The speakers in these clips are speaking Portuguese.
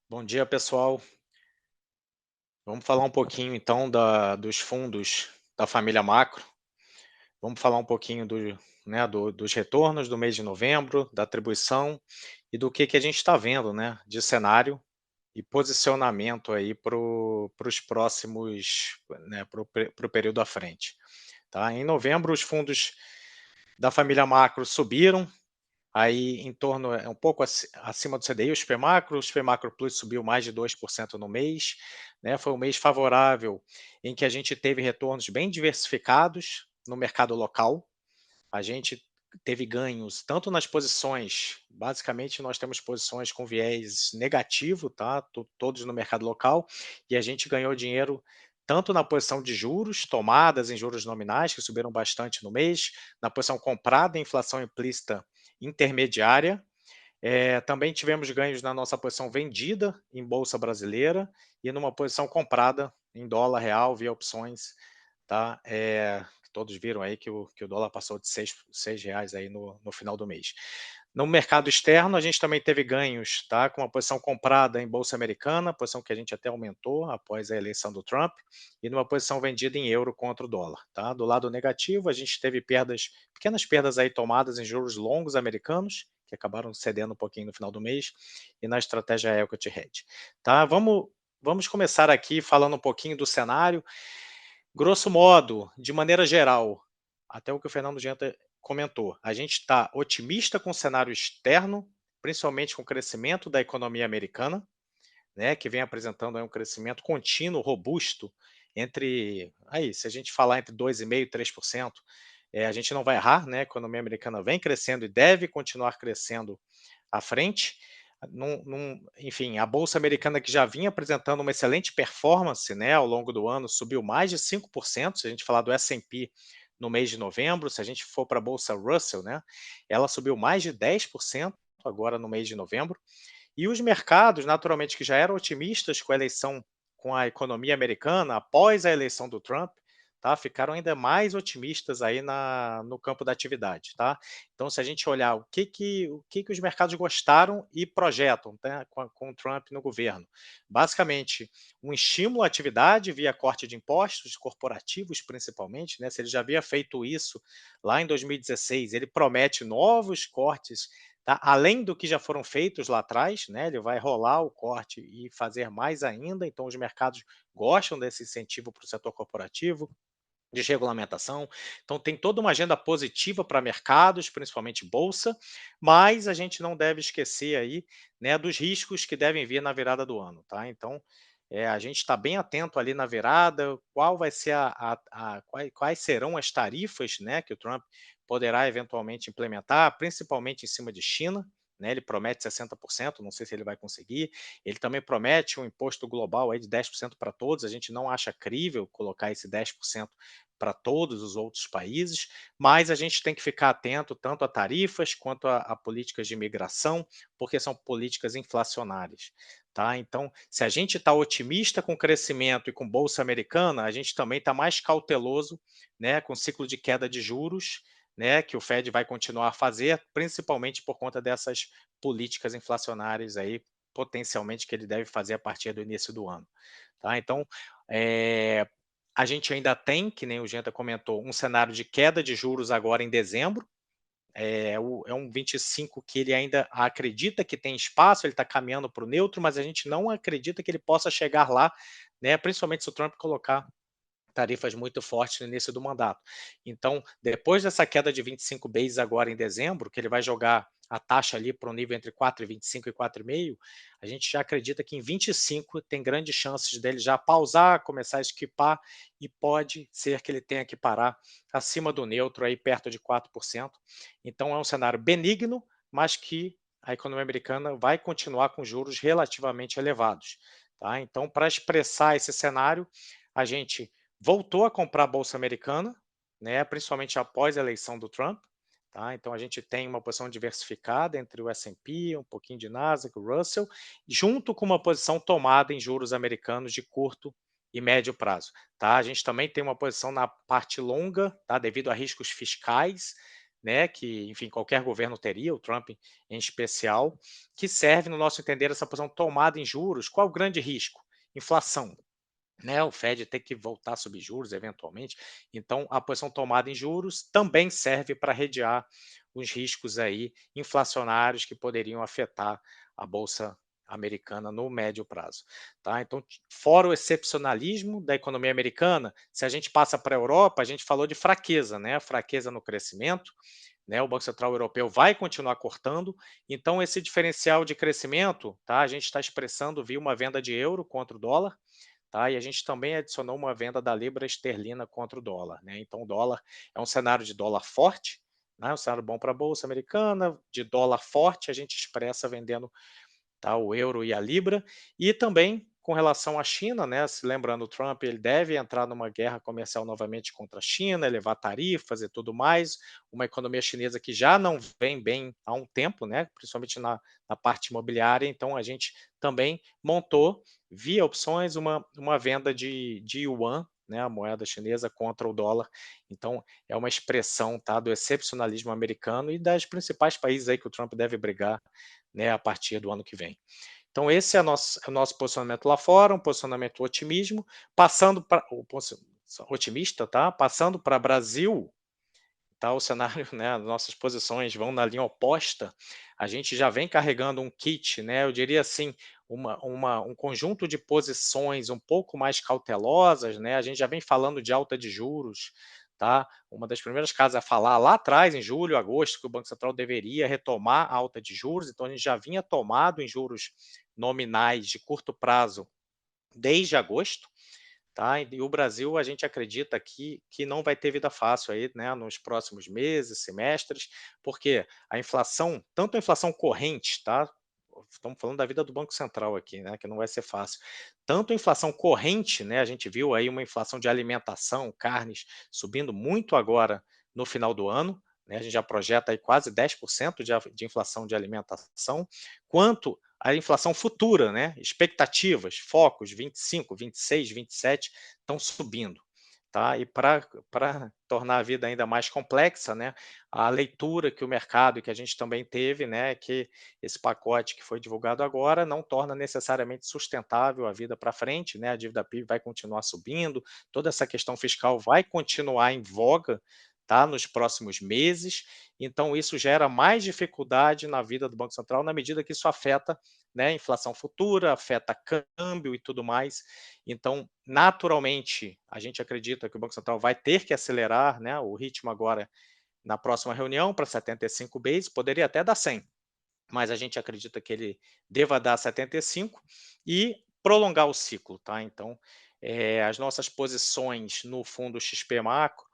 Bom dia, pessoal. Vamos falar um pouquinho então dos fundos da família Macro. Vamos falar um pouquinho dos retornos do mês de novembro, da atribuição e do que a gente está vendo, né, de cenário e posicionamento aí para os próximos, né, para o período à frente. Tá? Em novembro, os fundos da família Macro subiram, aí em torno, um pouco acima do CDI, o super macro plus subiu mais de 2% no mês, né, foi um mês favorável em que a gente teve retornos bem diversificados no mercado local, a gente teve ganhos tanto nas posições, basicamente nós temos posições com viés negativo, tá, todos no mercado local, e a gente ganhou dinheiro tanto na posição de juros, tomadas em juros nominais, que subiram bastante no mês, na posição comprada em inflação implícita intermediária, também tivemos ganhos na nossa posição vendida em bolsa brasileira e numa posição comprada em dólar real via opções, tá? Todos viram aí que o dólar passou de seis reais aí no final do mês. No mercado externo, a gente também teve ganhos, tá? Com uma posição comprada em bolsa americana, posição que a gente até aumentou após a eleição do Trump, e numa posição vendida em euro contra o dólar, tá? Do lado negativo, a gente teve pequenas perdas aí tomadas em juros longos americanos, que acabaram cedendo um pouquinho no final do mês, e na estratégia Equity Hedge. Tá? Vamos começar aqui falando um pouquinho do cenário. Grosso modo, de maneira geral, até o que o Fernando Genta comentou, a gente está otimista com o cenário externo, principalmente com o crescimento da economia americana, né, que vem apresentando aí um crescimento contínuo, robusto, se a gente falar entre 2,5% e 3%, a gente não vai errar, né, a economia americana vem crescendo e deve continuar crescendo à frente. Enfim, a bolsa americana que já vinha apresentando uma excelente performance, né, ao longo do ano, subiu mais de 5%, se a gente falar do S&P no mês de novembro, se a gente for para a bolsa Russell, né, ela subiu mais de 10% agora no mês de novembro. E os mercados, naturalmente, que já eram otimistas com a eleição, com a economia americana, após a eleição do Trump, tá, ficaram ainda mais otimistas aí no campo da atividade. Tá? Então, se a gente olhar o que os mercados gostaram e projetam, né, com o Trump no governo, basicamente um estímulo à atividade via corte de impostos corporativos, principalmente, né, se ele já havia feito isso lá em 2016, ele promete novos cortes, tá? Além do que já foram feitos lá atrás, né, ele vai rolar o corte e fazer mais ainda, então os mercados gostam desse incentivo para o setor corporativo, desregulamentação. Então tem toda uma agenda positiva para mercados, principalmente bolsa, mas a gente não deve esquecer aí, né, dos riscos que devem vir na virada do ano, tá? Então, a gente está bem atento ali na virada, qual vai ser quais serão as tarifas, né, que o Trump poderá eventualmente implementar, principalmente em cima de China, né? Ele promete 60%, não sei se ele vai conseguir. Ele também promete um imposto global aí de 10% para todos. A gente não acha crível colocar esse 10% para todos os outros países, mas a gente tem que ficar atento tanto a tarifas quanto a políticas de imigração, porque são políticas inflacionárias. Tá? Então, se a gente está otimista com o crescimento e com bolsa americana, a gente também está mais cauteloso, né, com o ciclo de queda de juros, né, que o Fed vai continuar a fazer, principalmente por conta dessas políticas inflacionárias aí, potencialmente que ele deve fazer a partir do início do ano. Tá? Então, é, a gente ainda tem, que nem o Genta comentou, um cenário de queda de juros agora em dezembro. É um 25 que ele ainda acredita que tem espaço, ele está caminhando para o neutro, mas a gente não acredita que ele possa chegar lá, né, principalmente se o Trump colocar tarifas muito fortes no início do mandato. Então, depois dessa queda de 25 bases agora em dezembro, que ele vai jogar a taxa ali para um nível entre 4,25 e 4,5, a gente já acredita que em 25 tem grandes chances dele já pausar, começar a esquipar, e pode ser que ele tenha que parar acima do neutro, aí perto de 4%. Então é um cenário benigno, mas que a economia americana vai continuar com juros relativamente elevados. Tá? Então, para expressar esse cenário, a gente voltou a comprar a bolsa americana, né, principalmente após a eleição do Trump. Tá? Então a gente tem uma posição diversificada entre o S&P, um pouquinho de Nasdaq, o Russell, junto com uma posição tomada em juros americanos de curto e médio prazo. Tá? A gente também tem uma posição na parte longa, tá? Devido a riscos fiscais, né, que, enfim, qualquer governo teria, o Trump em especial, que serve, no nosso entender, essa posição tomada em juros. Qual o grande risco? Inflação, né, o Fed ter que voltar a subir juros eventualmente, então a posição tomada em juros também serve para redear os riscos aí inflacionários que poderiam afetar a bolsa americana no médio prazo, tá? Então, fora o excepcionalismo da economia americana, se a gente passa para a Europa, a gente falou de fraqueza, né? Fraqueza no crescimento, né? O Banco Central Europeu vai continuar cortando, então esse diferencial de crescimento, tá? A gente está expressando via uma venda de euro contra o dólar, tá? E a gente também adicionou uma venda da libra esterlina contra o dólar, né? Então o dólar é um cenário de dólar forte, né? Um cenário bom para a bolsa americana, de dólar forte, a gente expressa vendendo, tá, o euro e a libra, e também com relação à China, né, se lembrando, o Trump ele deve entrar numa guerra comercial novamente contra a China, elevar tarifas e tudo mais, uma economia chinesa que já não vem bem há um tempo, né, principalmente na parte imobiliária, então a gente também montou, via opções, uma venda de yuan, né, a moeda chinesa contra o dólar, então é uma expressão, tá, do excepcionalismo americano e das principais países aí que o Trump deve brigar, né, a partir do ano que vem. Então esse é o nosso posicionamento lá fora, um posicionamento otimismo, passando para otimista, tá? Passando para Brasil, tá? O cenário, né? As nossas posições vão na linha oposta. A gente já vem carregando um kit, né? Eu diria assim, um conjunto de posições um pouco mais cautelosas, né? A gente já vem falando de alta de juros, tá? Uma das primeiras casas a falar lá atrás, em julho, agosto, que o Banco Central deveria retomar a alta de juros, então a gente já vinha tomado em juros nominais de curto prazo desde agosto, tá? E o Brasil, a gente acredita que não vai ter vida fácil aí, né, nos próximos meses, semestres, porque a inflação, tanto a inflação corrente, tá? Estamos falando da vida do Banco Central aqui, né, que não vai ser fácil. Tanto a inflação corrente, né, a gente viu aí uma inflação de alimentação, carnes, subindo muito agora no final do ano, né, a gente já projeta aí quase 10% de inflação de alimentação, quanto a inflação futura, né, expectativas, focos 25, 26, 27 estão subindo, tá? E para tornar a vida ainda mais complexa, né, a leitura que o mercado e que a gente também teve, né, é que esse pacote que foi divulgado agora não torna necessariamente sustentável a vida para frente, né? A dívida PIB vai continuar subindo, toda essa questão fiscal vai continuar em voga, tá, nos próximos meses. Então isso gera mais dificuldade na vida do Banco Central na medida que isso afeta, né, inflação futura, afeta câmbio e tudo mais. Então, naturalmente, a gente acredita que o Banco Central vai ter que acelerar, né, o ritmo agora na próxima reunião para 75 bases, poderia até dar 100, mas a gente acredita que ele deva dar 75 e prolongar o ciclo, tá? Então, as nossas posições no fundo XP Macro,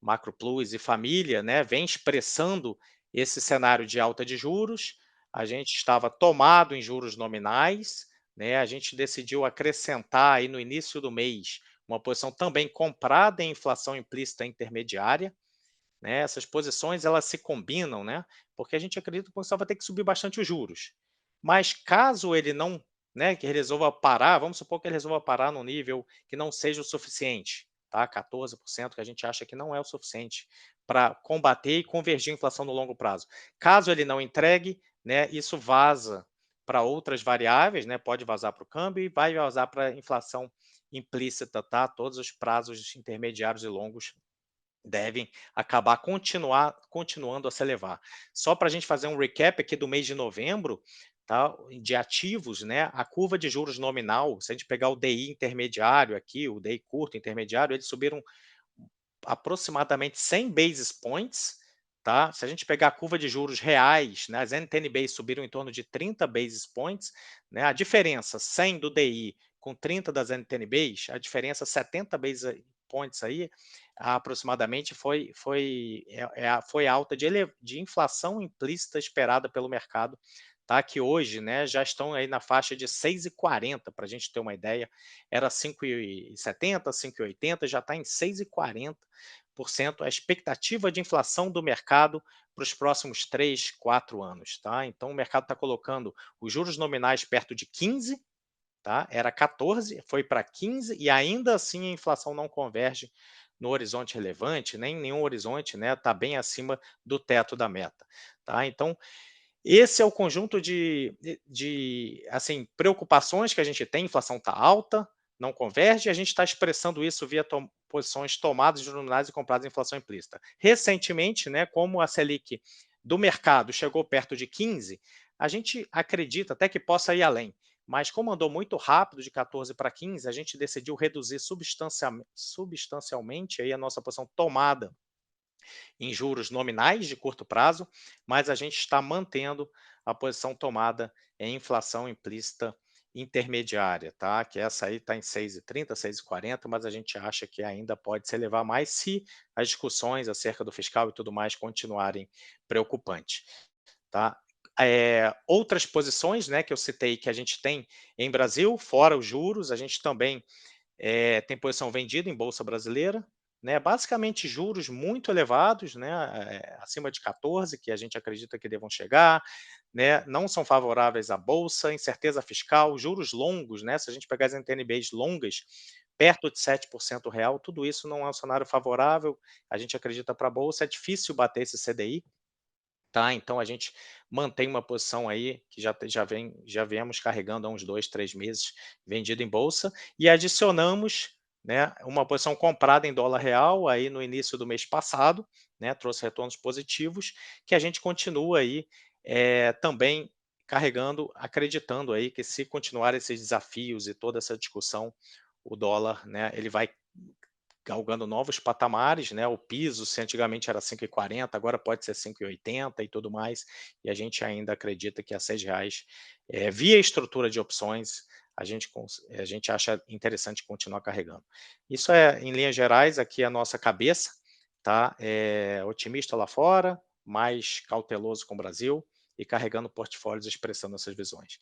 Macro Plus e Família, né, vem expressando esse cenário de alta de juros. A gente estava tomado em juros nominais, né? A gente decidiu acrescentar aí no início do mês uma posição também comprada em inflação implícita intermediária, né, essas posições elas se combinam, né, porque a gente acredita que o Banco Central vai ter que subir bastante os juros. Mas caso ele não, né, que ele resolva parar, vamos supor que ele resolva parar num nível que não seja o suficiente, tá? 14%, que a gente acha que não é o suficiente para combater e convergir a inflação no longo prazo. Caso ele não entregue, né, isso vaza para outras variáveis, né, pode vazar para o câmbio e vai vazar para a inflação implícita, tá? Todos os prazos intermediários e longos devem acabar continuando a se elevar. Só para a gente fazer um recap aqui do mês de novembro, tá, de ativos, né, a curva de juros nominal, se a gente pegar o DI intermediário aqui, o DI curto intermediário, eles subiram aproximadamente 100 basis points, tá? Se a gente pegar a curva de juros reais, né, as NTN-Bs subiram em torno de 30 basis points, né? A diferença 100 do DI com 30 das NTN-Bs, a diferença 70 basis points aí, aproximadamente foi alta de inflação implícita esperada pelo mercado, tá? Que hoje, né, já estão aí na faixa de 6,40, para a gente ter uma ideia, era 5,70, 5,80, já está em 6,40% a expectativa de inflação do mercado para os próximos 3, 4 anos, tá? Então o mercado está colocando os juros nominais perto de 15, tá? Era 14, foi para 15 e ainda assim a inflação não converge no horizonte relevante, nem em nenhum horizonte, né, está bem acima do teto da meta, tá. Então, esse é o conjunto assim, preocupações que a gente tem, a inflação está alta, não converge, e a gente está expressando isso via posições tomadas de juros nominais e compradas em inflação implícita. Recentemente, né, como a Selic do mercado chegou perto de 15, a gente acredita até que possa ir além, mas como andou muito rápido de 14 para 15, a gente decidiu reduzir substancialmente aí a nossa posição tomada em juros nominais de curto prazo, mas a gente está mantendo a posição tomada em inflação implícita intermediária, tá? Que essa aí está em 6,30, 6,40, mas a gente acha que ainda pode se elevar mais se as discussões acerca do fiscal e tudo mais continuarem preocupantes, tá? Outras posições, né, que eu citei que a gente tem em Brasil, fora os juros, a gente também tem posição vendida em bolsa brasileira, né, basicamente juros muito elevados, né, acima de 14, que a gente acredita que devam chegar, né, não são favoráveis à bolsa, incerteza fiscal, juros longos, né, se a gente pegar as NTN-Bs longas, perto de 7% real, tudo isso não é um cenário favorável, a gente acredita para a bolsa, é difícil bater esse CDI, tá? Então a gente mantém uma posição aí que já viemos carregando há uns 2, 3 meses, vendido em bolsa, e adicionamos, né, uma posição comprada em dólar real aí no início do mês passado, né, trouxe retornos positivos, que a gente continua aí, também carregando, acreditando aí que se continuar esses desafios e toda essa discussão, o dólar, né, ele vai galgando novos patamares, né, o piso, se antigamente era 5,40, agora pode ser 5,80 e tudo mais, e a gente ainda acredita que a R$ 6, via estrutura de opções, a gente acha interessante continuar carregando. Isso é, em linhas gerais, aqui a nossa cabeça, tá, otimista lá fora, mais cauteloso com o Brasil e carregando portfólios expressando essas visões.